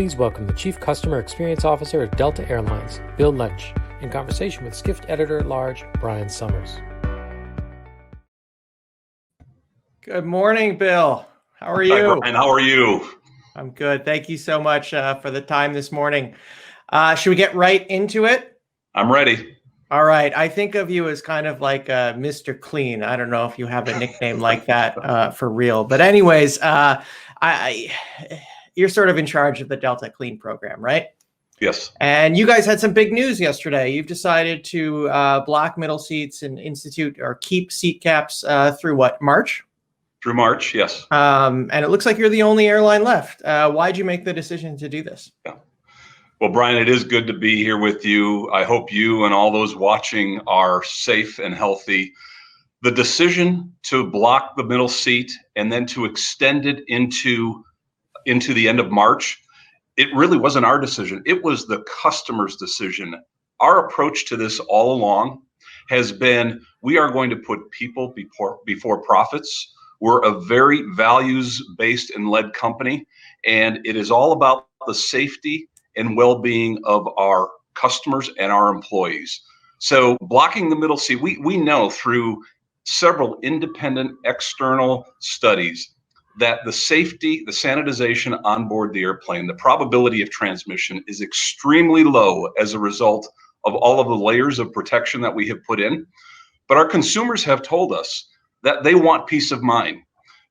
please welcome the Chief Customer Experience Officer at Delta Airlines, Bill Lentsch, in conversation with Skift Editor-at-Large, Brian Summers. Good morning, Bill. How are you? Hi, Brian. How are you? I'm good. Thank you so much for the time this morning. Should we get right into it? I'm ready. All right. I think of you as kind of like Mr. Clean. I don't know if you have a nickname like that for real. But anyways, you're sort of in charge of the Delta Clean program, right? Yes. And you guys had some big news yesterday. You've decided to block middle seats and institute or keep seat caps through what, March? Through March, yes. And it looks like you're the only airline left. Why'd you make the decision to do this? Yeah. Well, Brian, it is good to be here with you. I hope you and all those watching are safe and healthy. The decision to block the middle seat and then to extend it into the end of March, it really wasn't our decision. It was the customer's decision. Our approach to this all along has been, we are going to put people before profits. We're a very values-based and led company, and it is all about the safety and well-being of our customers and our employees. So blocking the middle seat, we know through several independent external studies that the safety, the sanitization on board the airplane, the probability of transmission is extremely low as a result of all of the layers of protection that we have put in. But our consumers have told us that they want peace of mind.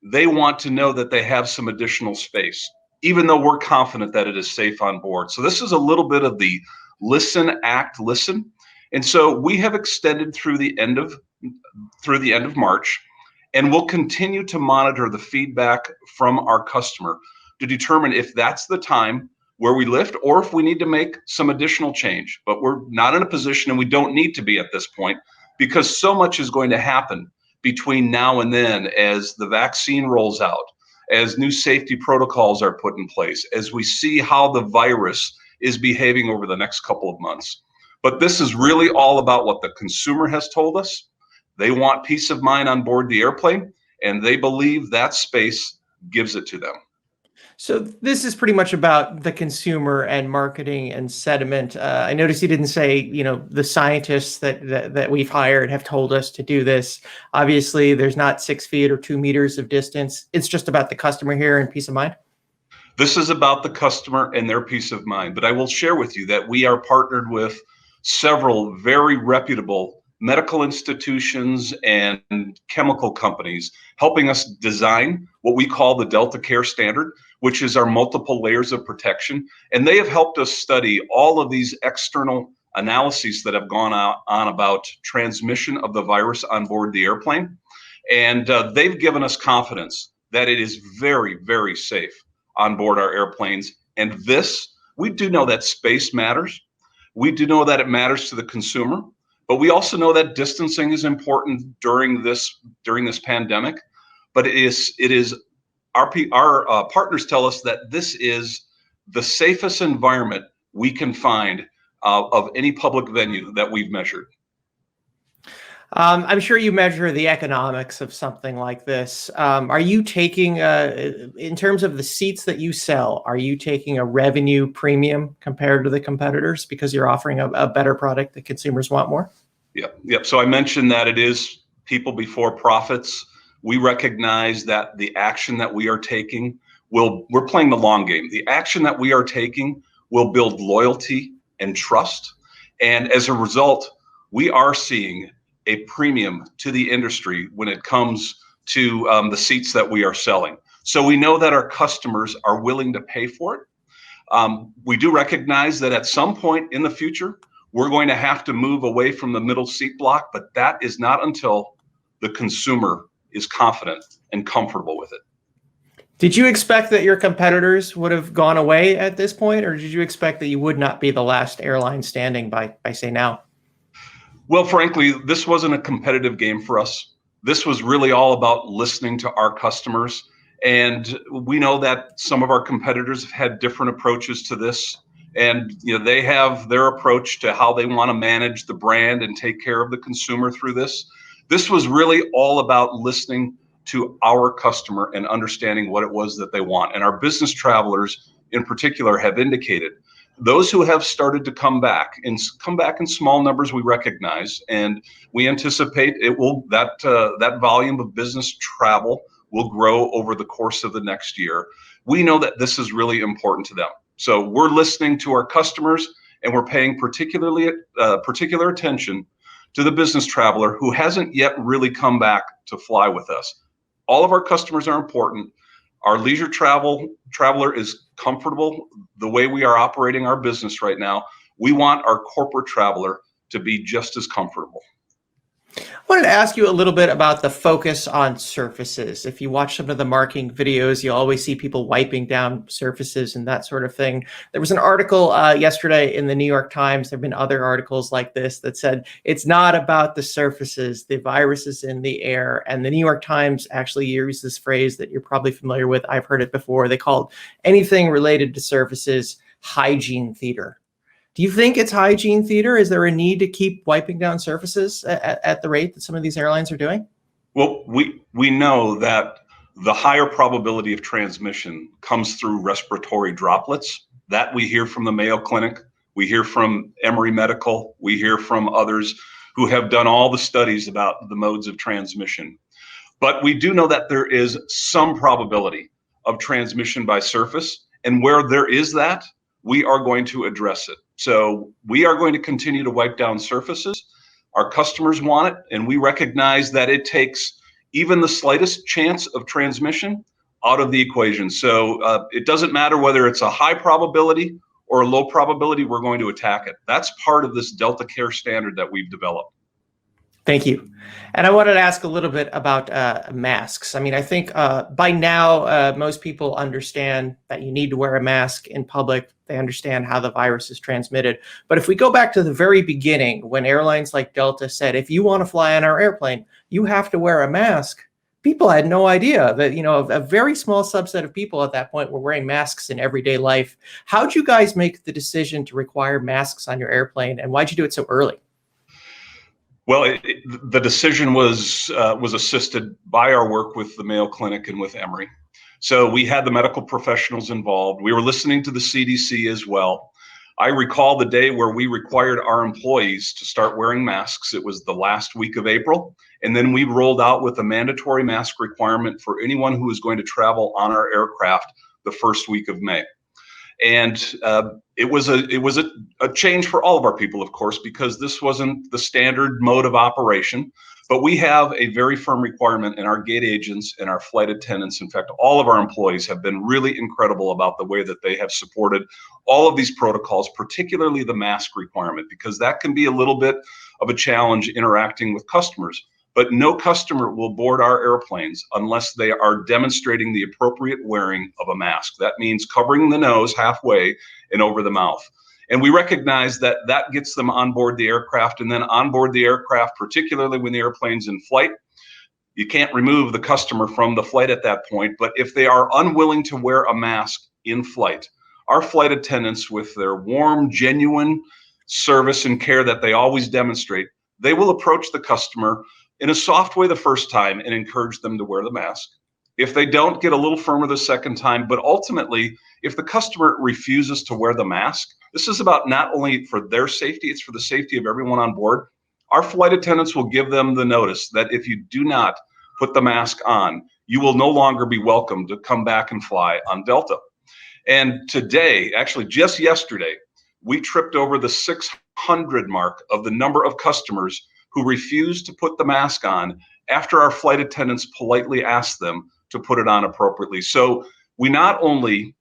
They want to know that they have some additional space, even though we're confident that it is safe on board. So this is a little bit of the listen, act, listen. And so we have extended through the end of March, and we'll continue to monitor the feedback from our customer to determine if that's the time where we lift or if we need to make some additional change. But we're not in a position, and we don't need to be at this point, because so much is going to happen between now and then as the vaccine rolls out, as new safety protocols are put in place, as we see how the virus is behaving over the next couple of months. But this is really all about what the consumer has told us. They want peace of mind on board the airplane, and they believe that space gives it to them. So this is pretty much about the consumer and marketing and sentiment. I noticed you didn't say, the scientists that we've hired have told us to do this. Obviously, there's not 6 feet or 2 meters of distance. It's just about the customer here and peace of mind. This is about the customer and their peace of mind. But I will share with you that we are partnered with several very reputable medical institutions and chemical companies helping us design what we call the Delta Care Standard, which is our multiple layers of protection. And they have helped us study all of these external analyses that have gone on about transmission of the virus on board the airplane. And they've given us confidence that it is very, very safe on board our airplanes. And we do know that space matters. We do know that it matters to the consumer. But we also know that distancing is important during this pandemic. But it is our partners tell us that this is the safest environment we can find of any public venue that we've measured. I'm sure you measure the economics of something like this. Are you taking, in terms of the seats that you sell, are you taking a revenue premium compared to the competitors because you're offering a better product that consumers want more? Yep. So I mentioned that it is people before profits. We recognize that the action that we are taking we're playing the long game. The action that we are taking will build loyalty and trust. And as a result, we are seeing a premium to the industry when it comes to the seats that we are selling. So we know that our customers are willing to pay for it. We do recognize that at some point in the future, we're going to have to move away from the middle seat block, but that is not until the consumer is confident and comfortable with it. Did you expect that your competitors would have gone away at this point, or did you expect that you would not be the last airline standing by say now? Well, frankly, this wasn't a competitive game for us. This was really all about listening to our customers. And we know that some of our competitors have had different approaches to this. And they have their approach to how they want to manage the brand and take care of the consumer through this. This was really all about listening to our customer and understanding what it was that they want. And our business travelers in particular have indicated. Those who have started to come back in small numbers, we recognize, and we anticipate that volume of business travel will grow over the course of the next year. We know that this is really important to them. So we're listening to our customers, and we're paying particular attention to the business traveler who hasn't yet really come back to fly with us. All of our customers are important. Our leisure traveler is comfortable the way we are operating our business right now. We want our corporate traveler to be just as comfortable. I wanted to ask you a little bit about the focus on surfaces. If you watch some of the marketing videos, you always see people wiping down surfaces and that sort of thing. There was an article yesterday in the New York Times. There have been other articles like this that said it's not about the surfaces, the virus is in the air. And the New York Times actually used this phrase that you're probably familiar with. I've heard it before. They called anything related to surfaces hygiene theater. Do you think it's hygiene theater? Is there a need to keep wiping down surfaces at the rate that some of these airlines are doing? Well, we know that the higher probability of transmission comes through respiratory droplets. That we hear from the Mayo Clinic, we hear from Emory Medical, we hear from others who have done all the studies about the modes of transmission. But we do know that there is some probability of transmission by surface, and where there is that, we are going to address it. So we are going to continue to wipe down surfaces. Our customers want it, and we recognize that it takes even the slightest chance of transmission out of the equation. So it doesn't matter whether it's a high probability or a low probability, we're going to attack it. That's part of this Delta Care standard that we've developed. Thank you. And I wanted to ask a little bit about masks. I mean, I think by now, most people understand that you need to wear a mask in public. They understand how the virus is transmitted. But if we go back to the very beginning, when airlines like Delta said, if you want to fly on our airplane, you have to wear a mask, people had no idea that, a very small subset of people at that point were wearing masks in everyday life. How'd you guys make the decision to require masks on your airplane, and why'd you do it so early? Well, the decision was assisted by our work with the Mayo Clinic and with Emory. So we had the medical professionals involved. We were listening to the CDC as well. I recall the day where we required our employees to start wearing masks. It was the last week of April. And then we rolled out with a mandatory mask requirement for anyone who was going to travel on our aircraft the first week of May. And it was a change for all of our people, of course, because this wasn't the standard mode of operation. But we have a very firm requirement, and our gate agents and our flight attendants, in fact, all of our employees have been really incredible about the way that they have supported all of these protocols, particularly the mask requirement, because that can be a little bit of a challenge interacting with customers. But no customer will board our airplanes unless they are demonstrating the appropriate wearing of a mask. That means covering the nose halfway and over the mouth. And we recognize that that gets them on board the aircraft, and then on board the aircraft, particularly when the airplane's in flight, you can't remove the customer from the flight at that point. But if they are unwilling to wear a mask in flight, our flight attendants, with their warm, genuine service and care that they always demonstrate, they will approach the customer in a soft way the first time and encourage them to wear the mask. If they don't, get a little firmer the second time. But ultimately, if the customer refuses to wear the mask, this is about not only for their safety, it's for the safety of everyone on board. Our flight attendants will give them the notice that if you do not put the mask on, you will no longer be welcome to come back and fly on Delta. And today, actually just yesterday, we tripped over the 600 mark of the number of customers who refused to put the mask on after our flight attendants politely asked them to put it on appropriately. So we not only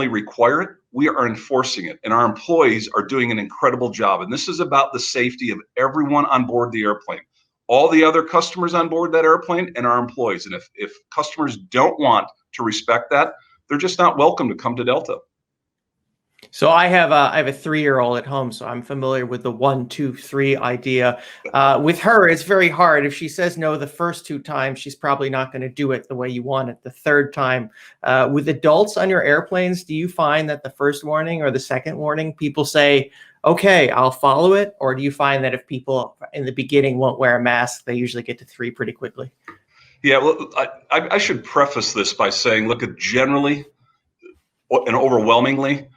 require it, we are enforcing it, and our employees are doing an incredible job. And this is about the safety of everyone on board the airplane, all the other customers on board that airplane, and our employees. And if customers don't want to respect that, they're just not welcome to come to Delta. So I have a 3-year-old at home, so I'm familiar with the 1, 2, 3 idea. With her, it's very hard. If she says no the first 2 times, she's probably not going to do it the way you want it the third time. With adults on your airplanes, do you find that the first warning or the second warning, people say, okay, I'll follow it? Or do you find that if people in the beginning won't wear a mask, they usually get to 3 pretty quickly? Yeah, well, I should preface this by saying, look, generally, and overwhelmingly,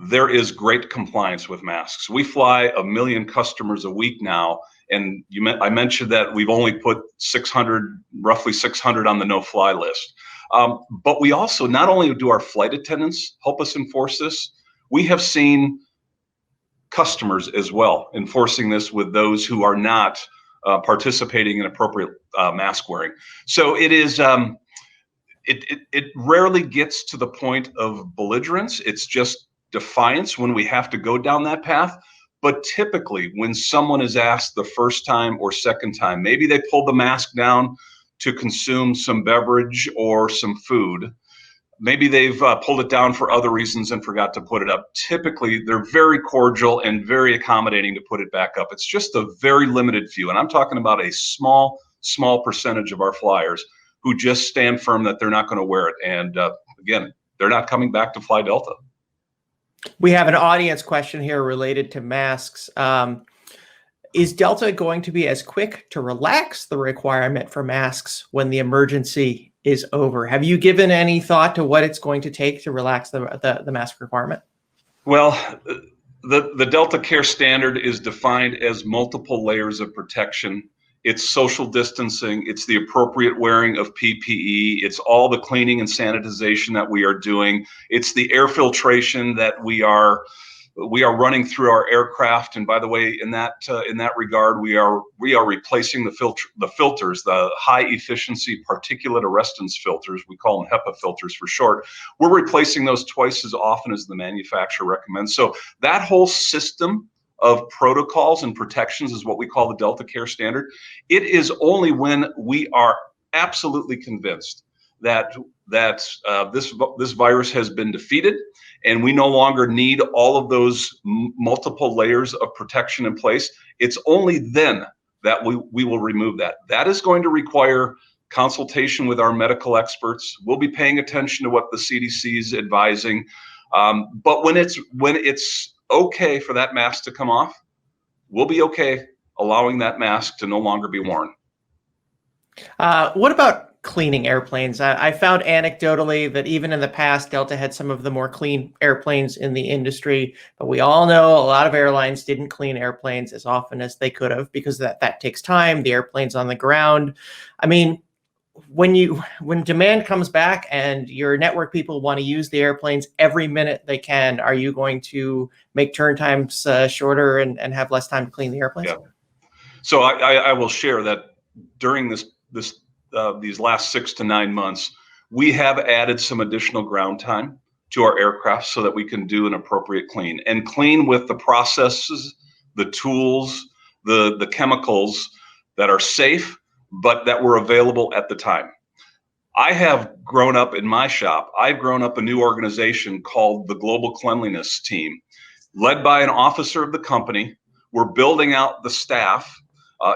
there is great compliance with masks. We fly 1 million customers a week now, and I mentioned that we've only put 600, roughly 600 on the no-fly list. But we also, not only do our flight attendants help us enforce this, we have seen customers as well enforcing this with those who are not participating in appropriate mask wearing. So it is, it rarely gets to the point of belligerence. It's just defiance when we have to go down that path. But typically when someone is asked the first time or second time, maybe they pulled the mask down to consume some beverage or some food, maybe they've pulled it down for other reasons and forgot to put it up. Typically, they're very cordial and very accommodating to put it back up. It's just a very limited few. And I'm talking about a small percentage of our flyers who just stand firm that they're not going to wear it. And again, they're not coming back to fly Delta. We have an audience question here related to masks. Is Delta going to be as quick to relax the requirement for masks when the emergency is over? Have you given any thought to what it's going to take to relax the mask requirement? Well, the Delta Care standard is defined as multiple layers of protection. It's social distancing. It's the appropriate wearing of PPE. It's all the cleaning and sanitization that we are doing. It's the air filtration that we are running through our aircraft. And by the way, in that regard, we are replacing the filters, the high efficiency particulate arrestance filters. We call them HEPA filters for short. We're replacing those twice as often as the manufacturer recommends. So that whole system of protocols and protections is what we call the Delta Care standard. It is only when we are absolutely convinced that this virus has been defeated and we no longer need all of those multiple layers of protection in place. It's only then that we will remove that. That is going to require consultation with our medical experts. We'll be paying attention to what the CDC is advising. But when it's okay for that mask to come off, we'll be okay allowing that mask to no longer be worn. What about cleaning airplanes? I found anecdotally that even in the past, Delta had some of the more clean airplanes in the industry, but we all know a lot of airlines didn't clean airplanes as often as they could have because that takes time. The airplane's on the ground. I mean, when demand comes back and your network people want to use the airplanes every minute they can, are you going to make turn times shorter and have less time to clean the airplanes? Yeah. So I will share that during these last 6 to 9 months, we have added some additional ground time to our aircraft so that we can do an appropriate clean and clean with the processes, the tools, the chemicals that are safe, but that were available at the time. I have grown up in my shop. I've grown up a new organization called the Global Cleanliness Team, led by an officer of the company. We're building out the staff.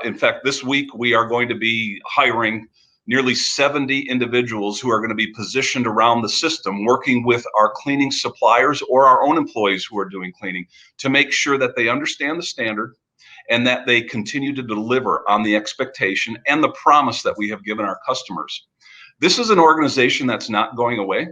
In fact, this week we are going to be hiring nearly 70 individuals who are going to be positioned around the system, working with our cleaning suppliers or our own employees who are doing cleaning to make sure that they understand the standard and that they continue to deliver on the expectation and the promise that we have given our customers. This is an organization that's not going away.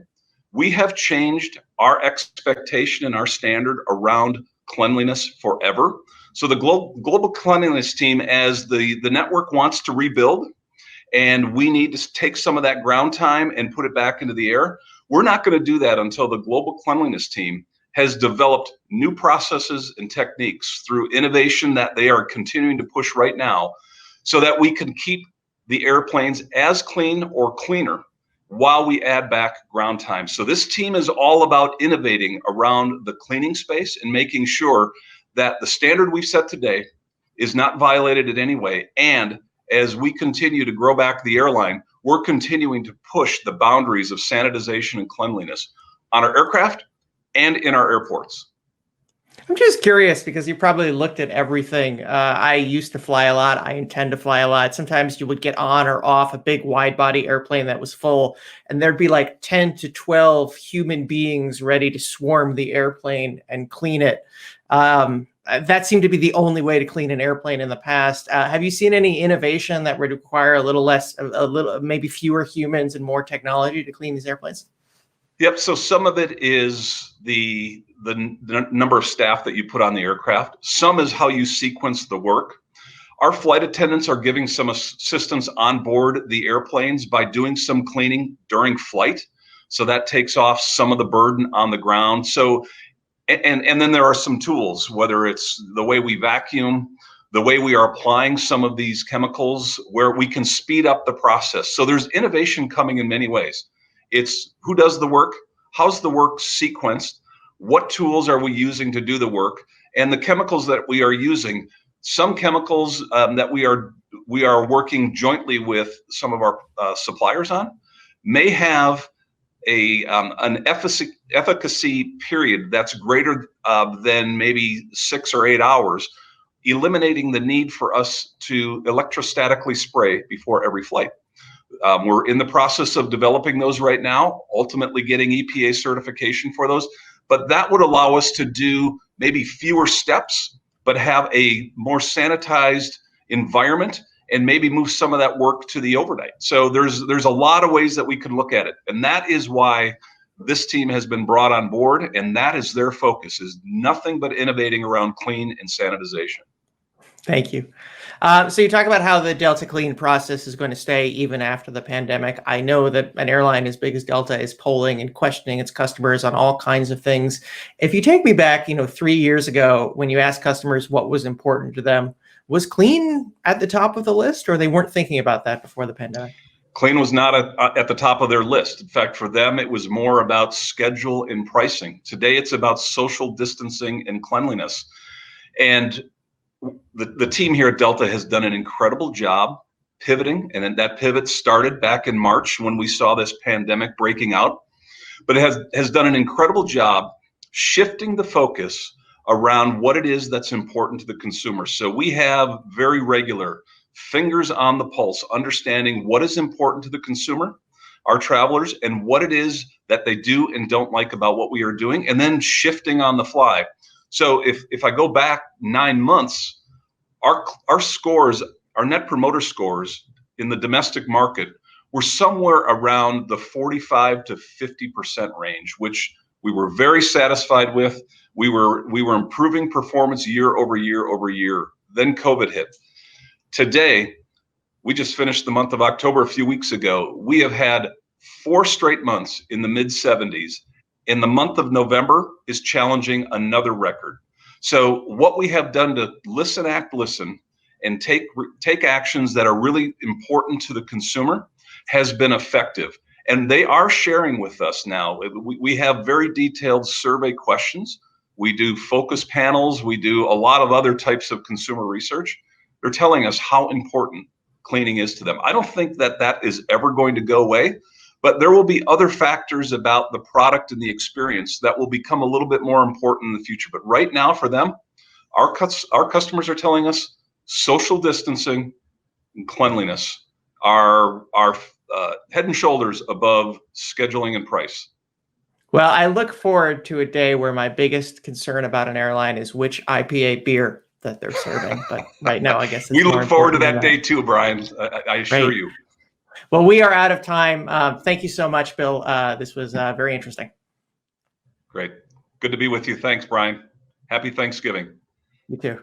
We have changed our expectation and our standard around cleanliness forever. So the Global Cleanliness Team, as the network wants to rebuild, and we need to take some of that ground time and put it back into the air, we're not going to do that until the Global Cleanliness Team has developed new processes and techniques through innovation that they are continuing to push right now so that we can keep the airplanes as clean or cleaner while we add back ground time. So this team is all about innovating around the cleaning space and making sure that the standard we've set today is not violated in any way. And as we continue to grow back the airline, we're continuing to push the boundaries of sanitization and cleanliness on our aircraft and in our airports. I'm just curious because you probably looked at everything. I used to fly a lot. I intend to fly a lot. Sometimes you would get on or off a big wide body airplane that was full, and there'd be like 10 to 12 human beings ready to swarm the airplane and clean it. That seemed to be the only way to clean an airplane in the past. Have you seen any innovation that would require maybe fewer humans and more technology to clean these airplanes? Yep. So some of it is the number of staff that you put on the aircraft. Some is how you sequence the work. Our flight attendants are giving some assistance on board the airplanes by doing some cleaning during flight. So that takes off some of the burden on the ground. So, and then there are some tools, whether it's the way we vacuum, the way we are applying some of these chemicals, where we can speed up the process. So there's innovation coming in many ways. It's who does the work, how's the work sequenced, what tools are we using to do the work, and the chemicals that we are using. Some chemicals that we are working jointly with some of our suppliers on may have an efficacy period that's greater than maybe 6 or 8 hours, eliminating the need for us to electrostatically spray before every flight. We're in the process of developing those right now, ultimately getting EPA certification for those. But that would allow us to do maybe fewer steps, but have a more sanitized environment and maybe move some of that work to the overnight. So there's a lot of ways that we could look at it. And that is why this team has been brought on board, and that is their focus, is nothing but innovating around clean and sanitization. Thank you. So you talk about how the Delta Clean process is going to stay even after the pandemic. I know that an airline as big as Delta is polling and questioning its customers on all kinds of things. If you take me back, 3 years ago, when you asked customers what was important to them, was clean at the top of the list, or they weren't thinking about that before the pandemic? Clean was not at the top of their list. In fact, for them, it was more about schedule and pricing. Today, it's about social distancing and cleanliness. And the team here at Delta has done an incredible job pivoting, and then that pivot started back in March when we saw this pandemic breaking out. But it has done an incredible job shifting the focus around what it is that's important to the consumer. So we have very regular fingers on the pulse, understanding what is important to the consumer, our travelers, and what it is that they do and don't like about what we are doing, and then shifting on the fly. So if I go back 9 months, our scores, our net promoter scores in the domestic market were somewhere around the 45 to 50% range, which we were very satisfied with. We were improving performance year over year over year. Then COVID hit. Today, we just finished the month of October a few weeks ago. We have had 4 straight months in the mid 70s. And the month of November is challenging another record. So what we have done to listen, act, listen, and take actions that are really important to the consumer has been effective. And they are sharing with us now. We have very detailed survey questions. We do focus panels. We do a lot of other types of consumer research. They're telling us how important cleaning is to them. I don't think that is ever going to go away. But there will be other factors about the product and the experience that will become a little bit more important in the future. But right now, for them, our customers are telling us social distancing and cleanliness are head and shoulders above scheduling and price. Well, I look forward to a day where my biggest concern about an airline is which IPA beer that they're serving. But right now, I guess it's we look forward to that than day too, Brian. I assure you. Well, we are out of time. Thank you so much, Bill. This was very interesting. Great. Good to be with you. Thanks, Brian. Happy Thanksgiving. You too.